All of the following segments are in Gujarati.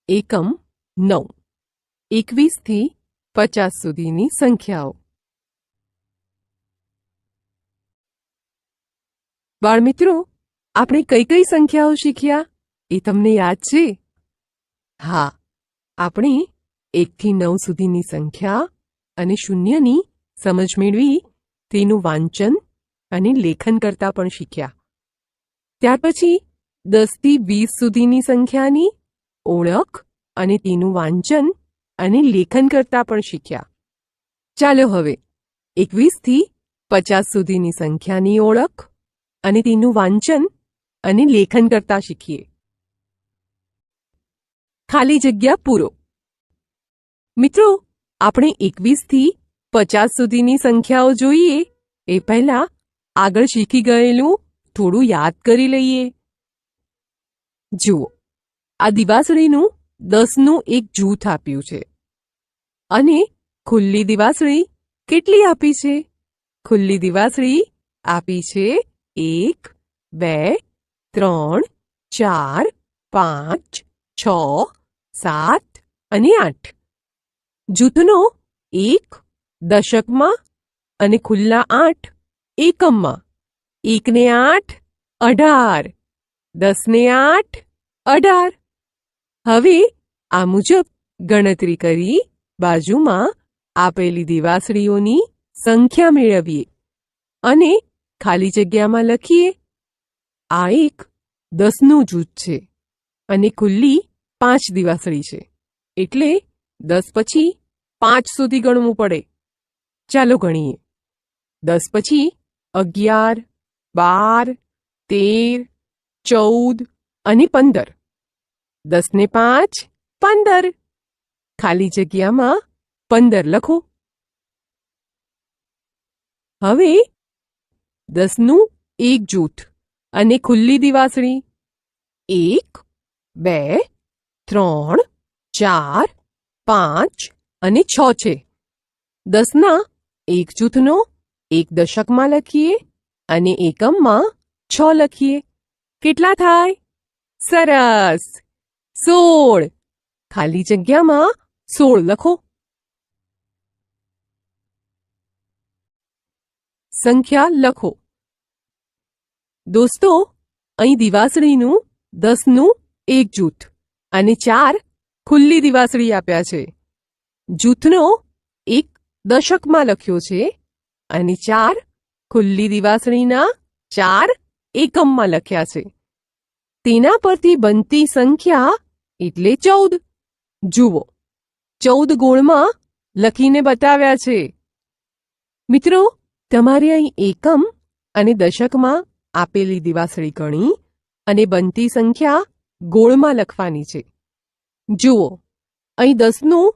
એકમ 9 21 થી 50 સુધીની સંખ્યાઓ. બાળમિત્રો, આપણે કઈ કઈ સંખ્યાઓ શીખ્યા એ તમને યાદ છે? હા, આપણે 1 થી 9 સુધીની સંખ્યા અને શૂન્યની સમજ મેળવી તેનું વાંચન અને લેખન કરતા પણ શીખ્યા. ત્યાર પછી 10 થી 20 સુધીની સંખ્યાની ઓળખ અને તેનું વાંચન અને લેખન કરતા પણ શીખ્યા. ચાલો હવે 21 થી 50 સુધીની સંખ્યાની ઓળખ અને તેનું વાંચન અને લેખન કરતા શીખીએ. ખાલી જગ્યા પૂરો. મિત્રો, આપણે 21 થી 50 સુધીની સંખ્યાઓ જોઈએ એ પહેલા આગળ શીખી ગયેલું થોડું યાદ કરી લઈએ. જુઓ, આ દિવાસળીનું 10નું એક જૂથ આપ્યું છે અને ખુલ્લી દિવાસળી કેટલી આપી છે? ખુલ્લી દિવાસળી આપી છે 1, 2, 3, 4, 5, 6, 7 અને 8. જૂથનો 1 દશકમાં અને ખુલ્લા 8 એકમમાં. 1 ને 8 18, 10 ને 8 18. હવે આ મુજબ ગણતરી કરી બાજુમાં આપેલી દિવાસળીઓની સંખ્યા મેળવીએ અને ખાલી જગ્યામાં લખીએ. આ એક 10નું જૂથ છે અને ખુલ્લી 5 દિવાસળી છે, એટલે 10 પછી 5 સુધી ગણવું પડે. ચાલો ગણીએ. 10 પછી 11, 12, 13, 14 અને 15. 10 ને 5 15. ખાલી જગ્યામાં 15 લખો. હવે 10નું એક જૂથ અને ખુલ્લી દિવાસળી 1, 2, 3, 4, 5 અને 6 છે. 10ના એક જૂથનો એક દશકમાં લખીએ અને એકમમાં 6 લખીએ. કેટલા થાય? સરસ! 16. ખાલી જગ્યામાં 16 લખો. સંખ્યા લખો. દોસ્તો, અહીં દિવાસળીનું 10નું એક જૂથ અને 4 ખુલ્લી દિવાસળી આપ્યા છે. જૂથનો એક દશકમાં લખ્યો છે અને 4 ખુલ્લી દિવાસળીના 4 એકમમાં લખ્યા છે. તેના પરથી બનતી સંખ્યા એટલે 14. જુઓ, 14 ગોળમાં લખીને બતાવ્યા છે. મિત્રો, તમારે અહીં એકમ અને દશકમાં આપેલી દિવાસળી ગણી અને બનતી સંખ્યા ગોળમાં લખવાની છે. જુઓ, અહીં 10નું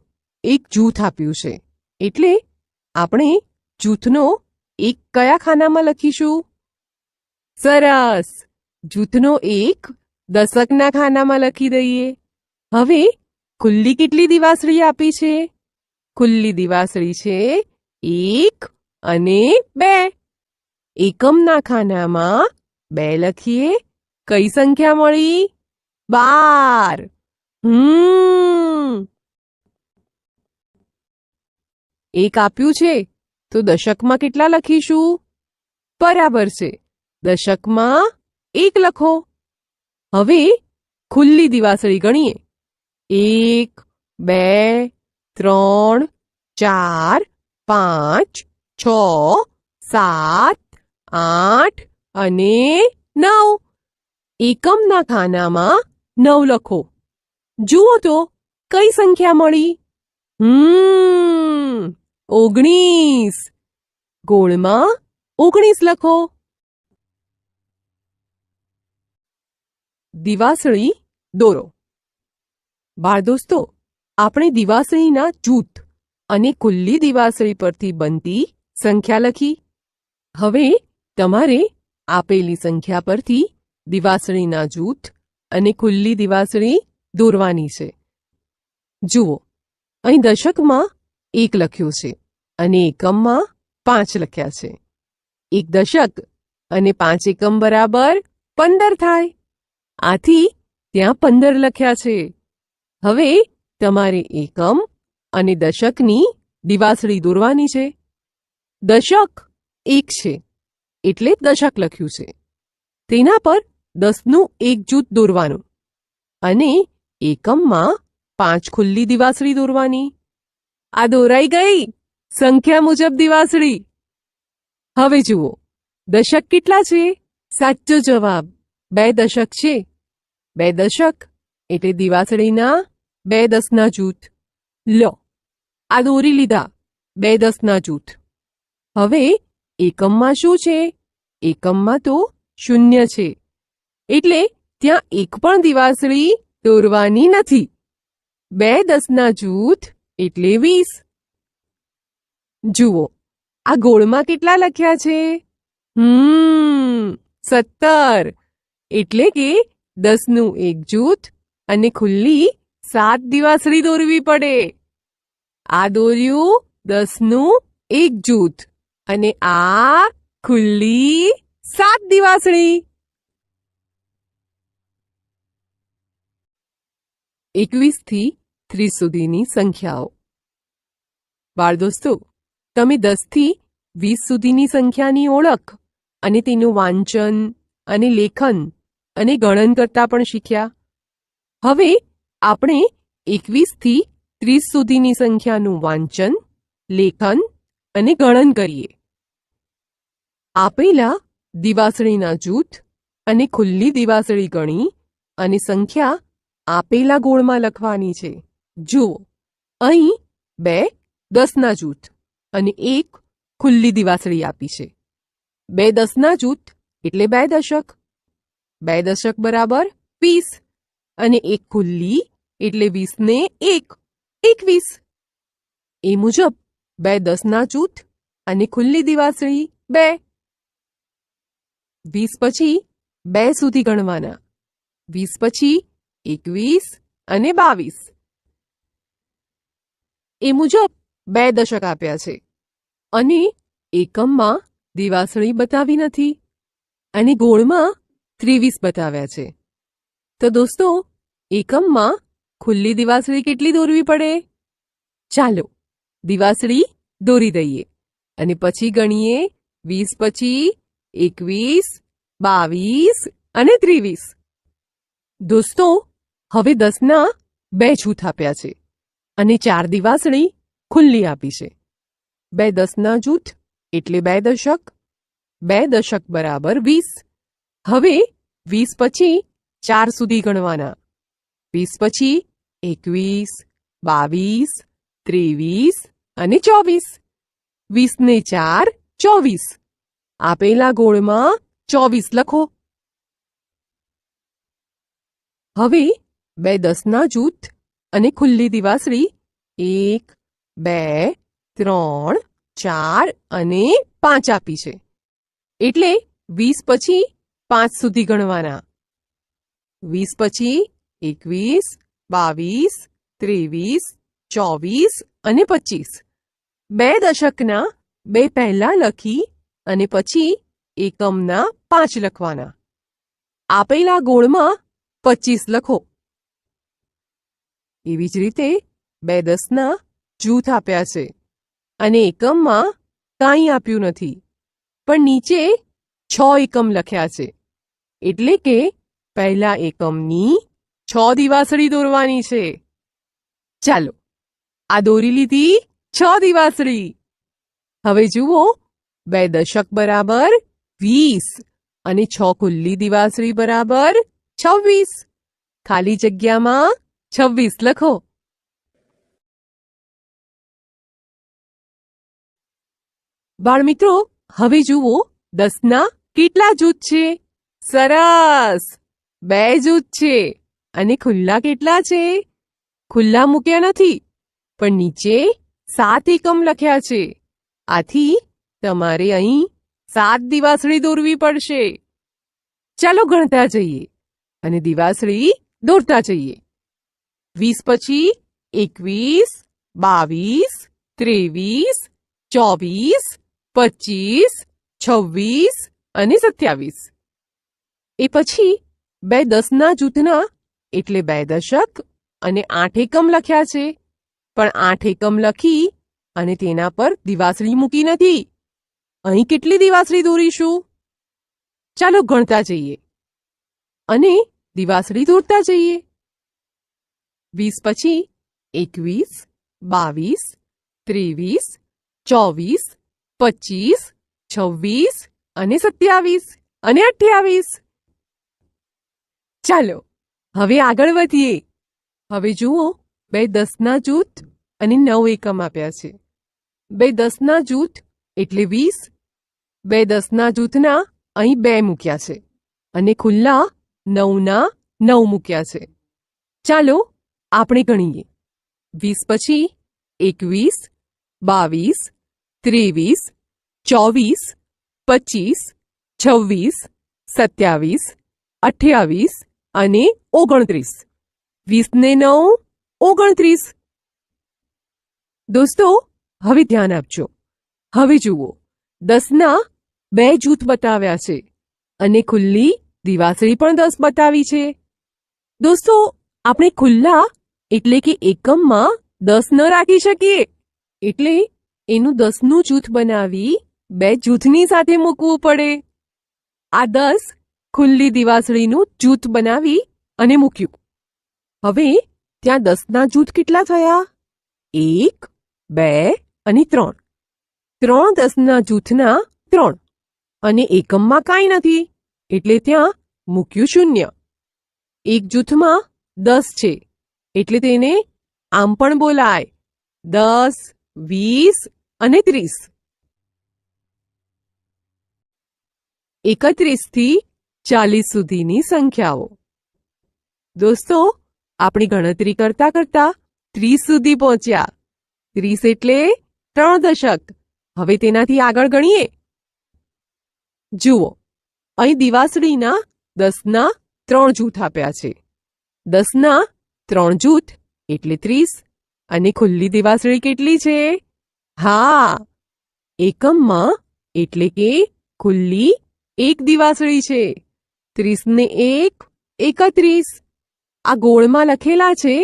એક જૂથ આપ્યું છે, એટલે આપણે જૂથનો એક કયા ખાનામાં લખીશું? સરસ! જૂથનો એક દશકના ખાનામાં લખી દઈએ. હવે ખુલ્લી કેટલી દિવાસળી આપી છે? ખુલ્લી દિવાસળી છે 1 અને 2. એકમના ખાનામાં 2 લખીએ. કઈ સંખ્યા મળી? 12. એક આપ્યું છે તો દશકમાં કેટલા લખીશું? બરાબર છે, દશકમાં 1 લખો. હવે ખુલ્લી દિવાસળી ગણીએ. 1, 2, 3, 4, 5, 6, 7, 8 અને 9. એકમના ખાનામાં 9 લખો. જુઓ તો કઈ સંખ્યા મળી? 19. ગોળમાં 19 લખો. દિવાસળી દોરો. બાળ દોસ્તો, આપણે દિવાસળીના જૂથ અને ખુલ્લી દિવાસળી પરથી બનતી સંખ્યા લખી. હવે તમારે આપેલી સંખ્યા પરથી દિવાસળીના જૂથ અને ખુલ્લી દિવાસળી દોરવાની છે. જુઓ, અહીં દશકમાં 1 લખ્યું છે અને એકમમાં 5 લખ્યા છે. 1 દશક અને 5 એકમ બરાબર 15 થાય. આથી ત્યાં 15 લખ્યા છે. હવે તમારે એકમ અને દશકની દિવાસળી દોરવાની છે. દશક 1 છે એટલે દશક લખ્યું છે. તેના પર 10નું એક જૂથ દોરવાનું અને એકમમાં 5 ખુલ્લી દિવાસળી દોરવાની. આ દોરાઈ ગઈ સંખ્યા મુજબ દિવાસળી. હવે જુઓ દશક કેટલા છે? સાચો જવાબ 2 દશક છે. 2 દશક એટલે દિવાસળીના 2 10ના જૂથ. લો આ દોરી લીધા 2 10ના જૂથ. હવે એકમમાં શું છે? એકમમાં તો 0 છે એટલે ત્યાં એક પણ દિવાસળી દોરવાની નથી. 2 10ના જૂથ એટલે 20. જુઓ આ ગોળમાં કેટલા લખ્યા છે? 17 એટલે કે 10નું એક જૂથ અને ખુલ્લી 7 દિવાસળી દોરવી પડે. આ દોર્યું 10નું એક જૂથ અને આ ખુલ્લી 7 દિવાસળી. 21 થી 30 સુધીની સંખ્યાઓ. બાળ દોસ્તો, તમે 10 થી 20 સુધીની સંખ્યાની ઓળખ અને તેનું વાંચન અને લેખન અને ગણન કરતા પણ શીખ્યા. હવે આપણે 21 થી 30 સુધીની સંખ્યાનું વાંચન, લેખન અને ગણન કરીએ. આપેલા દિવાસળીના જૂથ અને ખુલ્લી દિવાસળી ગણી અને સંખ્યા આપેલા ગોળમાં લખવાની છે. જુઓ અહીં 2 10ના જૂથ અને 1 ખુલ્લી દિવાસળી આપી છે. 2 10ના જૂથ એટલે 2 દશક. 2 દશક બરાબર 20 અને 1 ખુલ્લી એટલે 20 ને 1 21. એ મુજબ 2 10ના જૂથ અને ખુલ્લી દિવાસળી 2. 20 પછી 2 સુધી ગણવાના. 20 પછી 21 અને 22. એ મુજબ 2 દશક આપ્યા છે અને એકમમાં દિવાસળી બતાવી નથી અને ગોળમાં 23 બતાવ્યા છે. તો દોસ્તો એકમમાં ખુલ્લી દિવાસળી કેટલી દોરવી પડે? ચાલો દિવાસળી દોરી દઈએ અને પછી ગણીએ. 20 પછી 21, 22 અને 23. દોસ્તો હવે 10ના 2 જૂથ આપ્યા છે અને 4 દિવાસળી ખુલ્લી આપી છે. 2 10ના જૂથ એટલે 2 દશક. 2 દશક બરાબર 20. હવે 20 પછી 4 સુધી ગણવાના. 20 પછી 21, 22, 23 અને 24. 20 ને 4 24. આપેલા ગોળમાં 24 લખો. હવે 2 10ના જૂથ અને ખુલ્લી દિવાસળી 1, 2, 3, 4 અને 5 આપી છે એટલે 20 પછી 5 સુધી ગણવાના. 20 પછી 21, 22, 23, 24 અને 25. 2 દશકના 2 પહેલા લખી અને પછી એકમના 5 લખવાના. આપેલા ગોળમાં 25 લખો. એવી જ રીતે 2 10ના જૂથ આપ્યા છે અને એકમમાં કાંઈ આપ્યું નથી પણ નીચે 6 એકમ લખ્યા છે એટલે કે પહેલા એકમની 6 દિવાસળી દોરવાની છે. ચાલો આ દોરી લીધી 6 દિવાસળી. હવે જુઓ 2 દશક બરાબર 20 અને 6 ખુલ્લી દિવાસળી બરાબર 26. ખાલી જગ્યામાં 26 લખો. બાળમિત્રો હવે જુઓ 10ના કેટલા જૂથ છે? સરસ 2 જૂથ છે અને ખુલ્લા કેટલા છે? ખુલ્લા મૂક્યા નથી પણ નીચે 7 એકમ લખ્યા છે. આથી તમારે અહીં 7 દિવાસળી દોરવી પડશે. ચાલો ગણતા જઈએ અને દિવાસળી દોરતા જઈએ. 20 પછી 21, 22, 23, 24, 25, 26 અને 27. એ પછી 2 10ના જૂથના એટલે 2 દશક અને 8 એકમ લખ્યા છે, પણ 8 એકમ લખી અને તેના પર દિવાસળી મૂકી નથી. અહીં કેટલી દિવાસળી દોરીશું? ચાલો ગણતા જઈએ અને દિવાસળી દોરતા જઈએ. 20 પછી 21, 22, 23, 24, 25, 26 અને 27 અને 28. ચાલો હવે આગળ વધીએ. હવે જુઓ, 2 10ના જૂથ અને 9 એકમ આપ્યા છે. 2 10ના જૂથ એટલે 20. 2 10ના જૂથના અહીં 2 મૂક્યા છે અને ખુલ્લા 9ના 9 મૂક્યા છે. ચાલો આપણે ગણીએ. 20 પછી 21, 22, 23, 24, 25, 26, 27, 28 અને 29. 20 ને 9 29. દોસ્તો હવે ધ્યાન આપજો. હવે જુઓ, 10ના 2 જૂથ બતાવ્યા છે અને ખુલ્લી દિવાસળી પણ 10 બતાવી છે. દોસ્તો આપણે ખુલ્લા એટલે કે એકમમાં 10 ન રાખી શકીએ, એટલે એનું 10નું જૂથ બનાવી 2 જૂથની સાથે મૂકવું પડે. આ 10 ખુલ્લી દિવાસળીનું જૂથ બનાવી અને મૂક્યું. હવે ત્યાં 10ના જૂથ કેટલા થયા? 1, 2 અને 3. 3 10ના જૂથના 3 અને એકમમાં કાંઈ નથી એટલે ત્યાં મૂક્યું 0. એક જૂથમાં 10 છે એટલે તેને આમ પણ બોલાય 10, 20 અને 30. 31 થી 40 સુધીની સંખ્યાઓ. દોસ્તો આપણી ગણતરી કરતા કરતા 30 સુધી પહોંચ્યા. 30 એટલે 3 દશક. હવે તેનાથી આગળ ગણીએ. જુઓ, અહીં દિવાસળીના 10ના 3 જૂથ આપ્યા છે. 10ના 3 જૂથ એટલે 30 અને ખુલ્લી દિવાસળી કેટલી છે? હા, એકમમાં એટલે કે ખુલ્લી 1 દિવાસળી છે. 30 ને 1 31. આ ગોળમાં લખેલા છે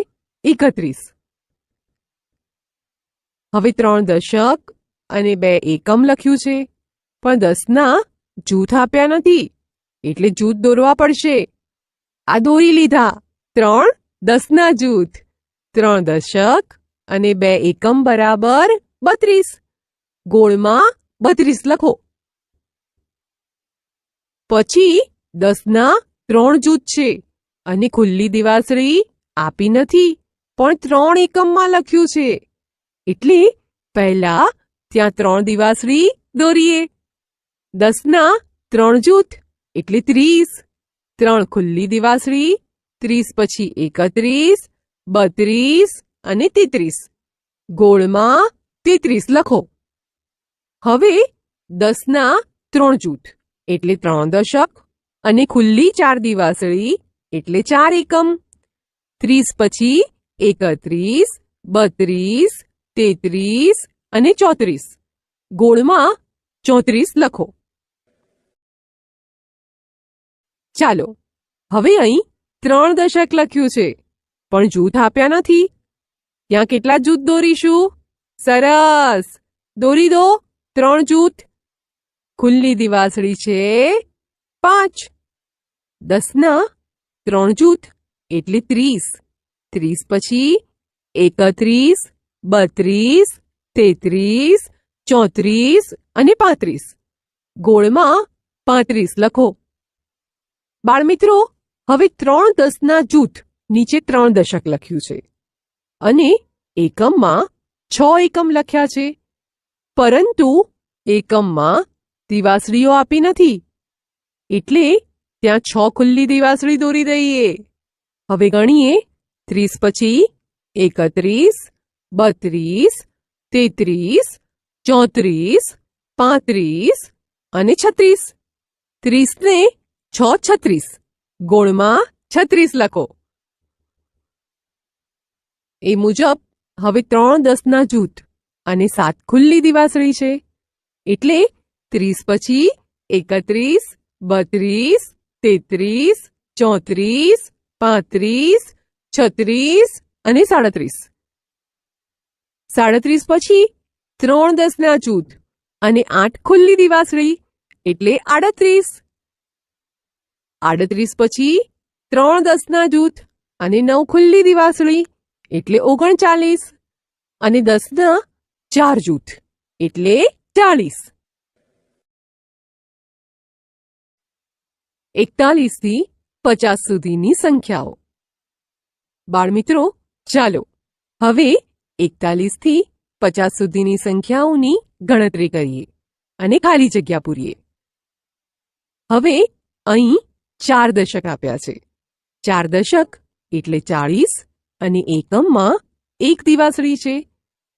31. હવે 3 દશક અને 2 એકમ લખ્યું છે, પણ 10ના જૂથ આપ્યા નથી એટલે જૂથ દોરવા પડશે. આ દોરી લીધા 3 10ના જૂથ. 3 દશક અને 2 એકમ બરાબર 32. ગોળમાં 32 લખો. પછી 10ના 3 જૂથ છે અને ખુલ્લી દિવાસળી આપી નથી, પણ 3 એકમમાં લખ્યું છે એટલે પહેલા ત્યાં 3 દિવાસળી દોરીએ. 10ના 3 જૂથ એટલે 30. 3 ખુલ્લી દિવાસળી, 30 પછી 31, 32 અને 33. ગોળમાં 33 લખો. હવે 10ના 3 જૂથ એટલે 3 દશક અને ખુલ્લી 4 દિવાસળી એટલે 4 એકમ. 30 પછી 31, 32, 33 અને 34. ગોળમાં 34 લખો. ચાલો હવે અહીં 3 દશક લખ્યું છે, પણ જૂથ આપ્યા નથી. ત્યાં કેટલા જૂથ દોરીશું? સરસ, દોરી દો 3 જૂથ. ખુલ્લી દિવાસળી છે 5. 10ના 3 જૂથ એટલે 30. 30 પછી 31, 32, 33, 34 અને 35. ગોળમાં 35 લખો. બાળમિત્રો, હવે 3 10ના જૂથ નીચે 3 દશક લખ્યું છે અને એકમમાં 6 એકમ લખ્યા છે, પરંતુ એકમમાં દિવાસળીઓ આપી નથી એટલે ત્યાં 6 ખુલ્લી દિવાસળી દોરી દઈએ. હવે ગણીએ. 30 પછી 31, 32, 33, 34, 35 અને 36. 30 ને 6 36. ગોળમાં 36 લખો. એ મુજબ હવે 3 10ના જૂથ અને 7 ખુલ્લી દિવાસળી છે એટલે 30 પછી 31, 32, 33, 34, 35, 36 અને 37. 37 પછી 3 10ના જૂથ અને 8 ખુલ્લી દિવાસળી એટલે 38. 38 પછી 3 10ના જૂથ અને 9 ખુલ્લી દિવાસળી એટલે 39 અને 10ના 4 જૂથ એટલે 40. 41 થી 50 સુધીની સંખ્યાઓ. બાળમિત્રો, ચાલો હવે 41 થી 50 સુધીની સંખ્યાઓની ગણતરી કરીએ અને ખાલી જગ્યા પૂરીએ. હવે અહીં 4 દશક આપ્યા છે. 4 દશક એટલે 40 અને એકમમાં 1 દિવાસળી છે.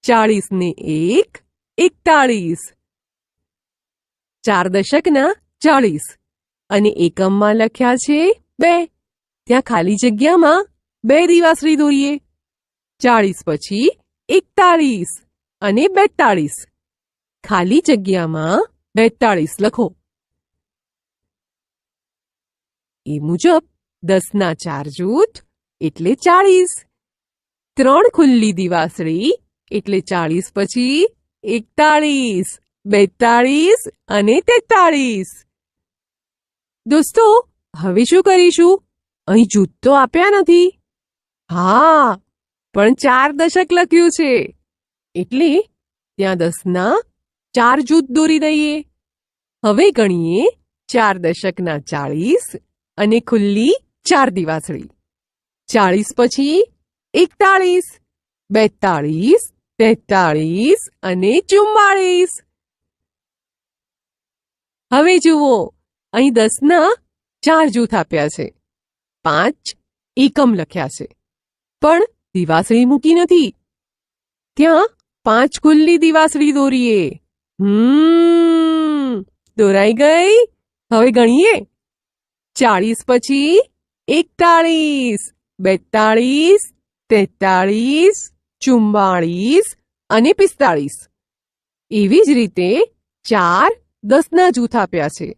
40 ને 1 41. 4 દશકના 40 અને એકમમાં લખ્યા છે 2. ત્યાં ખાલી જગ્યામાં 2 દિવાસળી દોરીએ. 40 પછી 41 અને 42. ખાલી જગ્યામાં 42 લખો. એ મુજબ 10ના 4 જૂથ એટલે 40. 3 ખુલ્લી દિવાસળી એટલે 40 પછી 41, 42 અને 43. દોસ્તો, હવે શું કરીશું? અહીં જૂથ તો આપ્યા નથી. હા, પણ 4 દશક લખ્યું છે એટલે ત્યાં 10ના 4 જૂથ દોરી દઈએ. હવે ગણીએ 4 દશકના 40 અને ખુલ્લી 4 દિવાસળી. 40 પછી 41, 42, 43 અને 44. હવે જુઓ, અહીં 10ના 4 જૂથ આપ્યા છે. 5 એકમ લખ્યા છે પણ દિવાસળી મૂકી નથી. ત્યાં 5 ખુલ્લી દિવાસળી દોરીએ. દોરાઈ ગઈ. હવે ગણીએ. 40 પછી 41, 42, 43, 44 અને 45. એવી જ રીતે 4 10ના જૂથ આપ્યા છે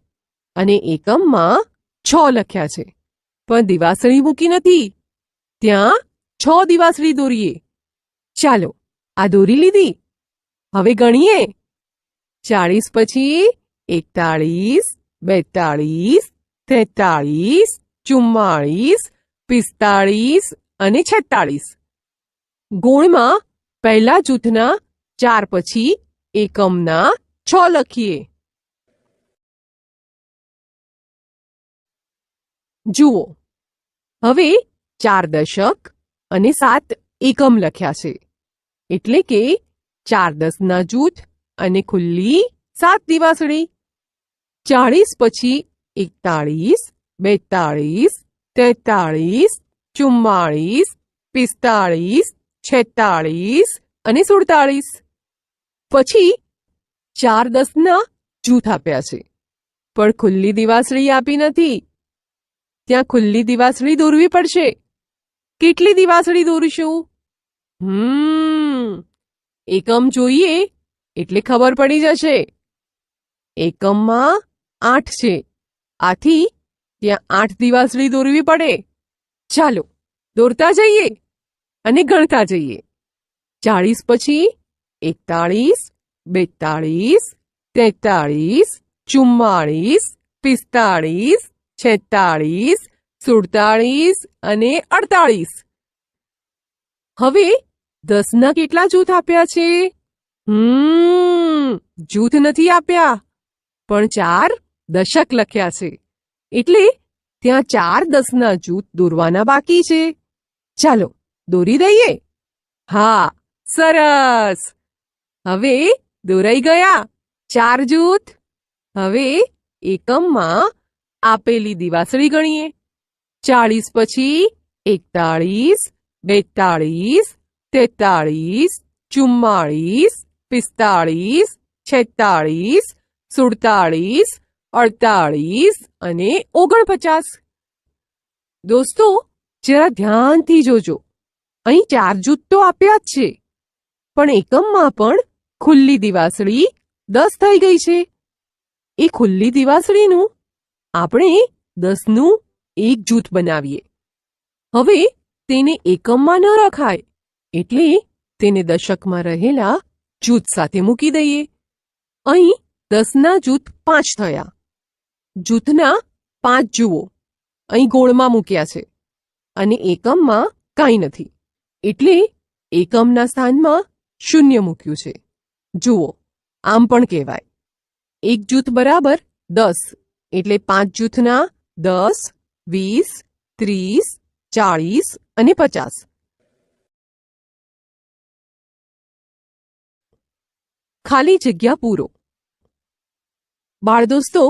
અને એકમમાં 6 લખ્યા છે પણ દિવાસળી મૂકી નથી. ત્યાં 6 દિવાસળી દોરીએ. ચાલો, આ દોરી લીધી. હવે ગણીએ. 40 પછી 41, 42, 43, 44, 45 અને 46. ગોળમાં પહેલા જૂથના 4 પછી એકમના 6 લખીએ. જુઓ, હવે 4 દશક અને 7 એકમ લખ્યા છે એટલે કે 4 10ના જૂથ અને ખુલ્લી 7 દિવાસળી. 40 પછી 41, 42, 43, 44, 45, 46 અને 47. પછી 4 10ના જૂથ આપ્યા છે પણ ખુલ્લી દિવાસળી આપી નથી. ત્યાં ખુલ્લી દિવાસળી દોરવી પડશે. કેટલી દિવાસળી દોરીશું? એકમ જોઈએ એટલે ખબર પડી જશે. એકમમાં 8 છે. આથી ત્યાં 8 દિવાસળી દોરવી પડે. ચાલો, દોરતા જઈએ અને ગણતા જઈએ. 40 પછી 41, 42, 43, 44, 45, 46, 47 અને 48. હવે 10ના કેટલા જૂથ આપ્યા છે? જૂથ નથી આપ્યા પણ 4 દશક લખ્યા છે એટલે ત્યાં 4 10ના જૂથ દોરવાના બાકી છે. ચાલો, દોરી દઈએ. હા, સરસ. હવે દોરાઈ ગયા 4 જૂથ. હવે એકમમાં આપેલી દિવાસળી ગણીએ. 40 પછી 41, 42, 43, 44, 45, 46, 47, 48 અને 49. દોસ્તો, જરા ધ્યાનથી જોજો. અહીં 4 જૂથ તો આપ્યા જ છે પણ એકમમાં પણ ખુલ્લી દિવાસળી 10 થઈ ગઈ છે. એ ખુલ્લી દિવાસળીનું આપણે 10નું એક જૂથ બનાવીએ. હવે તેને એકમમાં ન રખાય, એટલે તેને દશકમાં રહેલા જૂથ સાથે મૂકી દઈએ. અહીં 10ના જૂથ 5 થયા. જૂથના 5 જુઓ, અહીં ગોળમાં મૂક્યા છે અને એકમમાં કાંઈ નથી, એટલે એકમના સ્થાનમાં શૂન્ય મૂક્યું છે. જુઓ, આમ પણ કહેવાય. એક જૂથ બરાબર 10, એટલે 5 જૂથના 10, 20, 30, 40 અને 50. ખાલી જગ્યા પૂરો. બાળ દોસ્તો,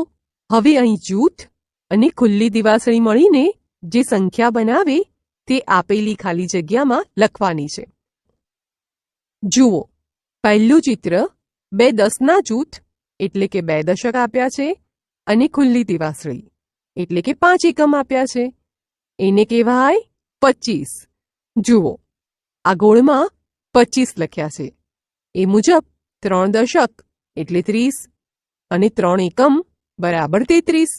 હવે અહીં જૂથ અને ખુલ્લી દિવાસળી મળીને જે સંખ્યા બનાવે તે આપેલી ખાલી જગ્યામાં લખવાની છે. જુઓ, પહેલું ચિત્ર 2 10ના જૂથ એટલે કે 2 દશક આપ્યા છે અને ખુલ્લી દિવાસળી એટલે કે 5 એકમ આપ્યા છે. એને કહેવાય 25. જુઓ, આ ગોળમાં 25 લખ્યા છે. એ મુજબ 3 દશક એટલે 30 અને 3 એકમ બરાબર 33.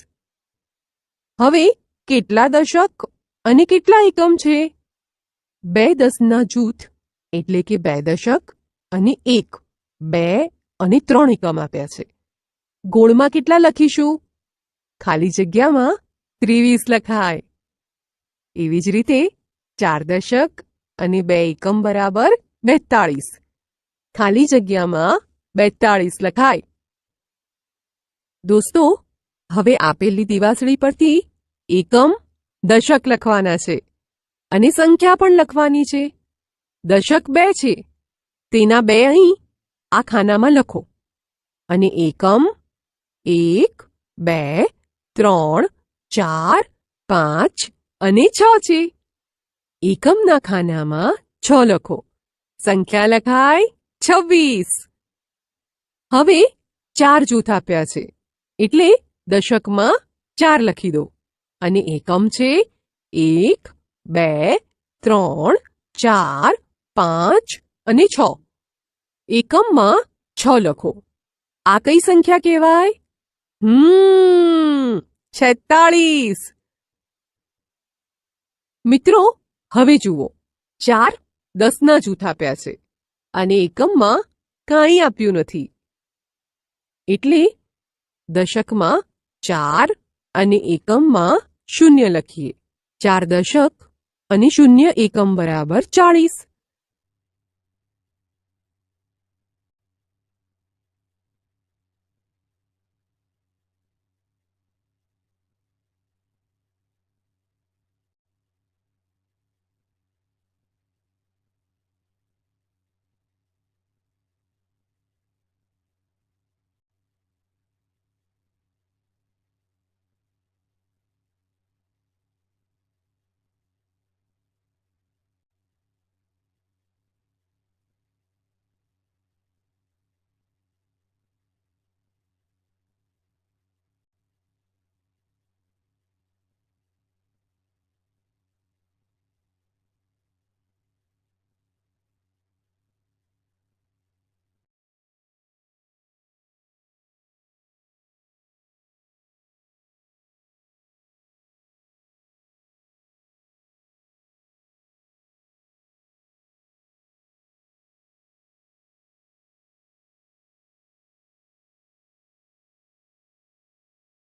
હવે કેટલા દશક અને કેટલા એકમ છે? 2 10ના જૂથ એટલે કે 2 દશક અને 1, 2 અને 3 એકમ આપ્યા છે. ગોળમાં કેટલા લખીશું? ખાલી જગ્યામાં 23 લખાય. એવી જ રીતે 4 દશક અને 2 એકમ બરાબર 42. ખાલી જગ્યામાં 42 લખાય. દોસ્તો, હવે આપેલી દિવાસળી પરથી એકમ, દશક લખવાના છે અને સંખ્યા પણ લખવાની છે. દશક 2 છે, તેના 2 અહીં આ ખાનામાં લખો અને એકમ 1, 2, 3, 4, 5 અને 6 છે. એકમના ખાનામાં 6 લખો. સંખ્યા લખાય 26. હવે 4 જૂથ આપ્યા છે, એટલે દશકમાં 4 લખી દો અને એકમ છે 1, 2, 3, 4, 5 અને 6. એકમમાં 6 લખો. આ કઈ સંખ્યા કહેવાય? 46. મિત્રો, હવે જુઓ, 4 10ના જૂથ આપ્યા છે અને એકમમાં કાંઈ આપ્યું નથી, એટલે દશકમાં 4 અને એકમમાં 0 લખીએ. 4 દશક અને 0 એકમ બરાબર 40.